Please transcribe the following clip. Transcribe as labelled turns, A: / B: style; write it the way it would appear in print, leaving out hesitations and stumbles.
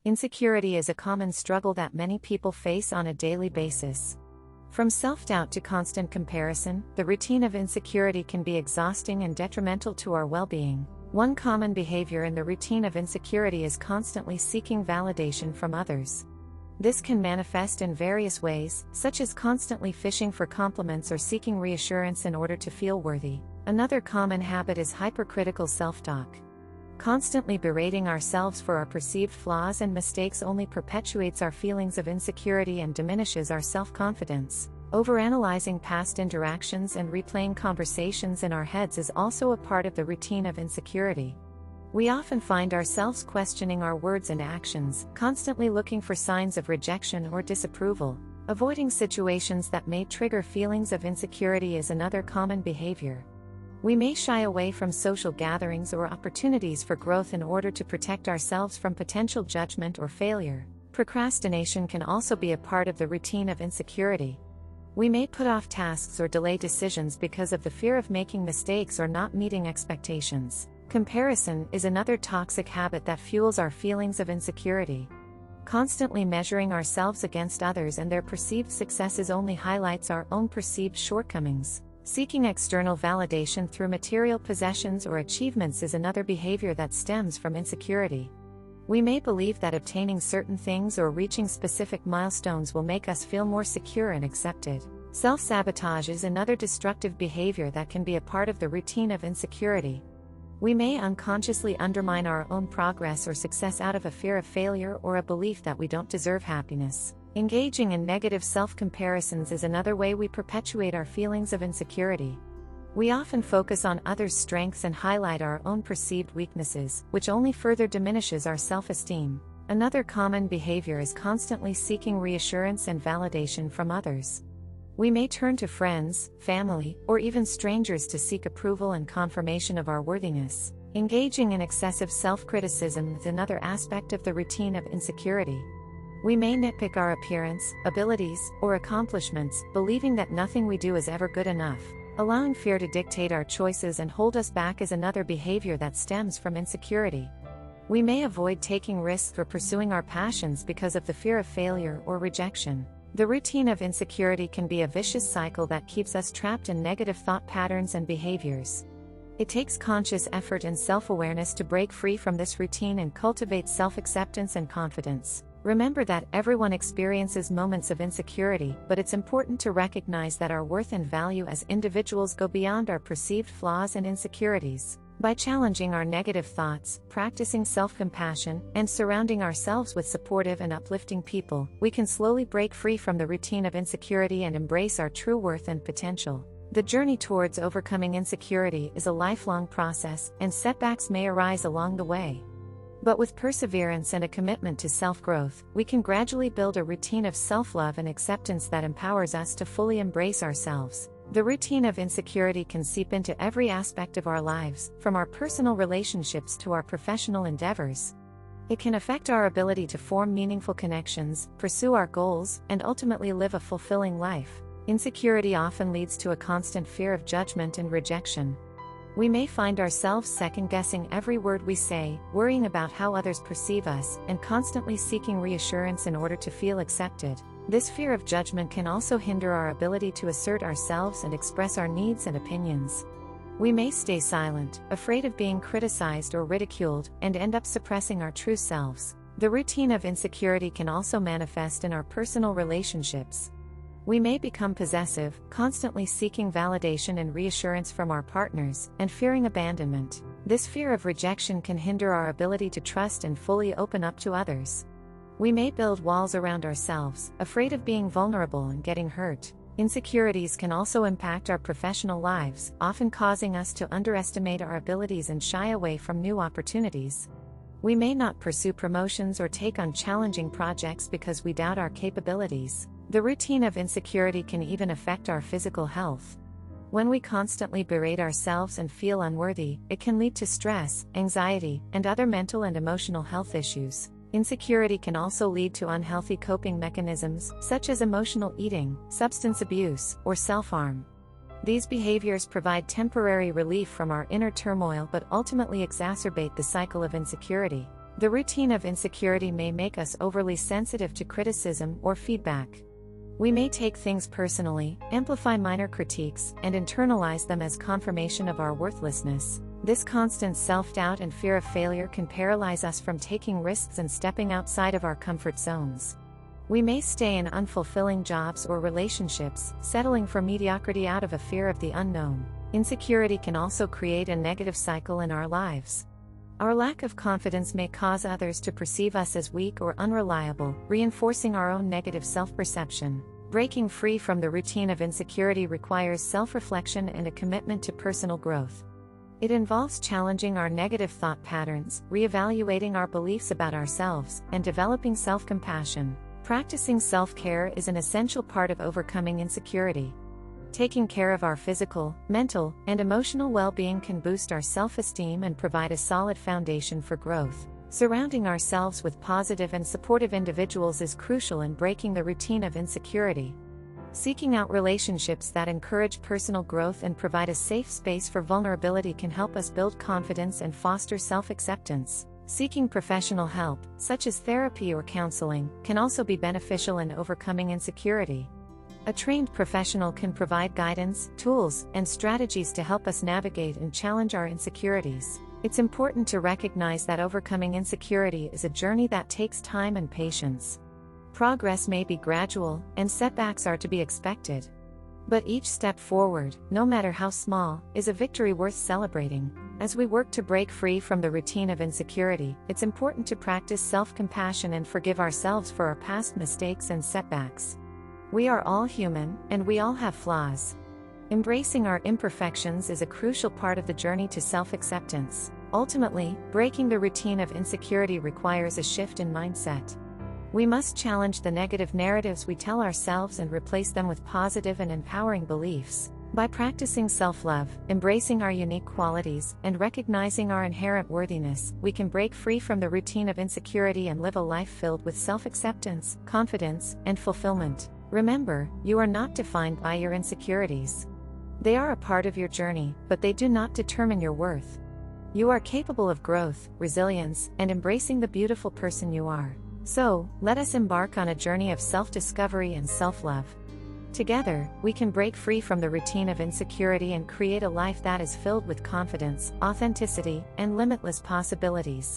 A: Insecurity is a common struggle that many people face on a daily basis. From self-doubt to constant comparison, the routine of insecurity can be exhausting and detrimental to our well-being. One common behavior in the routine of insecurity is constantly seeking validation from others. This can manifest in various ways, such as constantly fishing for compliments or seeking reassurance in order to feel worthy. Another common habit is hypercritical self-talk. Constantly berating ourselves for our perceived flaws and mistakes only perpetuates our feelings of insecurity and diminishes our self-confidence. Overanalyzing past interactions and replaying conversations in our heads is also a part of the routine of insecurity. We often find ourselves questioning our words and actions, constantly looking for signs of rejection or disapproval. Avoiding situations that may trigger feelings of insecurity is another common behavior. We may shy away from social gatherings or opportunities for growth in order to protect ourselves from potential judgment or failure. Procrastination can also be a part of the routine of insecurity. We may put off tasks or delay decisions because of the fear of making mistakes or not meeting expectations. Comparison is another toxic habit that fuels our feelings of insecurity. Constantly measuring ourselves against others and their perceived successes only highlights our own perceived shortcomings. Seeking external validation through material possessions or achievements is another behavior that stems from insecurity. We may believe that obtaining certain things or reaching specific milestones will make us feel more secure and accepted. Self-sabotage is another destructive behavior that can be a part of the routine of insecurity. We may unconsciously undermine our own progress or success out of a fear of failure or a belief that we don't deserve happiness. Engaging in negative self-comparisons is another way we perpetuate our feelings of insecurity. We often focus on others' strengths and highlight our own perceived weaknesses, which only further diminishes our self-esteem. Another common behavior is constantly seeking reassurance and validation from others. We may turn to friends, family, or even strangers to seek approval and confirmation of our worthiness. Engaging in excessive self-criticism is another aspect of the routine of insecurity. We may nitpick our appearance, abilities, or accomplishments, believing that nothing we do is ever good enough. Allowing fear to dictate our choices and hold us back is another behavior that stems from insecurity. We may avoid taking risks or pursuing our passions because of the fear of failure or rejection. The routine of insecurity can be a vicious cycle that keeps us trapped in negative thought patterns and behaviors. It takes conscious effort and self-awareness to break free from this routine and cultivate self-acceptance and confidence. Remember that everyone experiences moments of insecurity, but it's important to recognize that our worth and value as individuals go beyond our perceived flaws and insecurities. By challenging our negative thoughts, practicing self-compassion, and surrounding ourselves with supportive and uplifting people, we can slowly break free from the routine of insecurity and embrace our true worth and potential. The journey towards overcoming insecurity is a lifelong process, and setbacks may arise along the way. But with perseverance and a commitment to self-growth, we can gradually build a routine of self-love and acceptance that empowers us to fully embrace ourselves. The routine of insecurity can seep into every aspect of our lives, from our personal relationships to our professional endeavors. It can affect our ability to form meaningful connections, pursue our goals, and ultimately live a fulfilling life. Insecurity often leads to a constant fear of judgment and rejection. We may find ourselves second-guessing every word we say, worrying about how others perceive us, and constantly seeking reassurance in order to feel accepted. This fear of judgment can also hinder our ability to assert ourselves and express our needs and opinions. We may stay silent, afraid of being criticized or ridiculed, and end up suppressing our true selves. The routine of insecurity can also manifest in our personal relationships. We may become possessive, constantly seeking validation and reassurance from our partners, and fearing abandonment. This fear of rejection can hinder our ability to trust and fully open up to others. We may build walls around ourselves, afraid of being vulnerable and getting hurt. Insecurities can also impact our professional lives, often causing us to underestimate our abilities and shy away from new opportunities. We may not pursue promotions or take on challenging projects because we doubt our capabilities. The routine of insecurity can even affect our physical health. When we constantly berate ourselves and feel unworthy, it can lead to stress, anxiety, and other mental and emotional health issues. Insecurity can also lead to unhealthy coping mechanisms, such as emotional eating, substance abuse, or self-harm. These behaviors provide temporary relief from our inner turmoil but ultimately exacerbate the cycle of insecurity. The routine of insecurity may make us overly sensitive to criticism or feedback. We may take things personally, amplify minor critiques, and internalize them as confirmation of our worthlessness. This constant self-doubt and fear of failure can paralyze us from taking risks and stepping outside of our comfort zones. We may stay in unfulfilling jobs or relationships, settling for mediocrity out of a fear of the unknown. Insecurity can also create a negative cycle in our lives. Our lack of confidence may cause others to perceive us as weak or unreliable, reinforcing our own negative self-perception. Breaking free from the routine of insecurity requires self-reflection and a commitment to personal growth. It involves challenging our negative thought patterns, reevaluating our beliefs about ourselves, and developing self-compassion. Practicing self-care is an essential part of overcoming insecurity. Taking care of our physical, mental, and emotional well-being can boost our self-esteem and provide a solid foundation for growth. Surrounding ourselves with positive and supportive individuals is crucial in breaking the routine of insecurity. Seeking out relationships that encourage personal growth and provide a safe space for vulnerability can help us build confidence and foster self-acceptance. Seeking professional help, such as therapy or counseling, can also be beneficial in overcoming insecurity. A trained professional can provide guidance, tools, and strategies to help us navigate and challenge our insecurities. It's important to recognize that overcoming insecurity is a journey that takes time and patience. Progress may be gradual, and setbacks are to be expected. But each step forward, no matter how small, is a victory worth celebrating. As we work to break free from the routine of insecurity, it's important to practice self-compassion and forgive ourselves for our past mistakes and setbacks. We are all human, and we all have flaws. Embracing our imperfections is a crucial part of the journey to self-acceptance. Ultimately, breaking the routine of insecurity requires a shift in mindset. We must challenge the negative narratives we tell ourselves and replace them with positive and empowering beliefs. By practicing self-love, embracing our unique qualities, and recognizing our inherent worthiness, we can break free from the routine of insecurity and live a life filled with self-acceptance, confidence, and fulfillment. Remember, you are not defined by your insecurities. They are a part of your journey, but they do not determine your worth. You are capable of growth, resilience, and embracing the beautiful person you are. So, let us embark on a journey of self-discovery and self-love. Together, we can break free from the routine of insecurity and create a life that is filled with confidence, authenticity, and limitless possibilities.